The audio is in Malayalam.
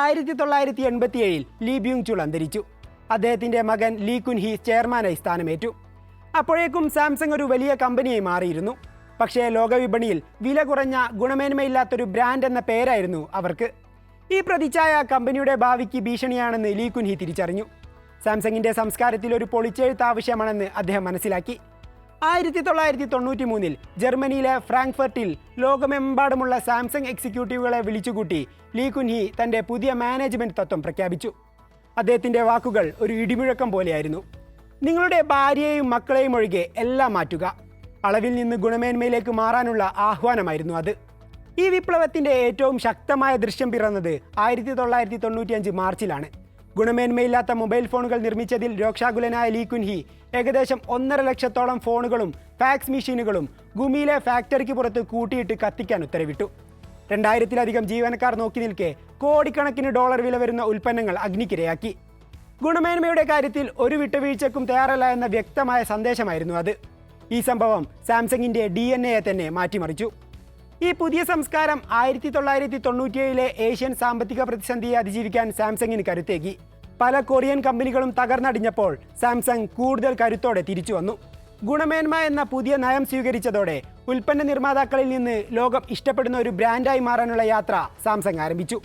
1987 ലീ ബ്യൂങ് ചുൾ അന്തരിച്ചു. അദ്ദേഹത്തിന്റെ മകൻ ലീ കുൻ ഹി ചെയർമാനായി സ്ഥാനമേറ്റു. അപ്പോഴേക്കും സാംസങ് ഒരു വലിയ കമ്പനിയായി മാറിയിരുന്നു. പക്ഷേ ലോകവിപണിയിൽ വില കുറഞ്ഞ ഗുണമേന്മയില്ലാത്തൊരു ബ്രാൻഡ് എന്ന പേരായിരുന്നു അവർക്ക്. ഈ പ്രതിച്ഛായ കമ്പനിയുടെ ഭാവിക്ക് ഭീഷണിയാണെന്ന് ലീ കുൻ ഹി തിരിച്ചറിഞ്ഞു. സാംസങ്ങിന്റെ സംസ്കാരത്തിൽ ഒരു പൊളിച്ചെഴുത്ത് ആവശ്യമാണെന്ന് അദ്ദേഹം മനസ്സിലാക്കി. 1993 ജർമ്മനിയിലെ ഫ്രാങ്ക്ഫർട്ടിൽ ലോകമെമ്പാടുമുള്ള സാംസങ് എക്സിക്യൂട്ടീവുകളെ വിളിച്ചുകൂട്ടി ലീ കുൻ ഹി തന്റെ പുതിയ മാനേജ്മെന്റ് തത്വം പ്രഖ്യാപിച്ചു. അദ്ദേഹത്തിന്റെ വാക്കുകൾ ഒരു ഇടിമുഴക്കം പോലെയായിരുന്നു. നിങ്ങളുടെ ഭാര്യയെയും മക്കളെയും ഒഴികെ എല്ലാം മാറ്റുക. അളവിൽ നിന്ന് ഗുണമേന്മയിലേക്ക് മാറാനുള്ള ആഹ്വാനമായിരുന്നു അത്. ഈ വിപ്ലവത്തിന്റെ ഏറ്റവും ശക്തമായ ദൃശ്യം പിറന്നത് 1995 മാർച്ചിലാണ്. ഗുണമേന്മയില്ലാത്ത മൊബൈൽ ഫോണുകൾ നിർമ്മിച്ചതിൽ രോക്ഷാകുലനായ ലീ കുൻ ഹി ഏകദേശം 1.5 ലക്ഷത്തോളം ഫോണുകളും ഫാക്സ് മെഷീനുകളും ഗുമിയിലെ ഫാക്ടറിക്ക് പുറത്ത് കൂട്ടിയിട്ട് കത്തിക്കാൻ ഉത്തരവിട്ടു. 2000-ലധികം ജീവനക്കാർ നോക്കി നിൽക്കെ കോടിക്കണക്കിന് ഡോളർ വില വരുന്ന ഉൽപ്പന്നങ്ങൾ അഗ്നിക്കിരയാക്കി. ഗുണമേന്മയുടെ കാര്യത്തിൽ ഒരു വിട്ടുവീഴ്ചയ്ക്കും തയ്യാറല്ല എന്ന വ്യക്തമായ സന്ദേശമായിരുന്നു അത്. ഈ സംഭവം സാംസങ്ങിന്റെ DNA തന്നെ മാറ്റിമറിച്ചു. ഈ പുതിയ സംസ്കാരം 1997 ഏഷ്യൻ സാമ്പത്തിക പ്രതിസന്ധിയെ അതിജീവിക്കാൻ സാംസങ്ങിന് കരുത്തേകി. പല കൊറിയൻ കമ്പനികളും തകർന്നടിഞ്ഞപ്പോൾ സാംസങ് കൂടുതൽ കരുത്തോടെ തിരിച്ചു വന്നു. ഗുണമേന്മ എന്ന പുതിയ നയം സ്വീകരിച്ചതോടെ ഉൽപ്പന്ന നിർമ്മാതാക്കളിൽ നിന്ന് ലോകം ഇഷ്ടപ്പെടുന്ന ഒരു ബ്രാൻഡായി മാറാനുള്ള യാത്ര സാംസങ് ആരംഭിച്ചു.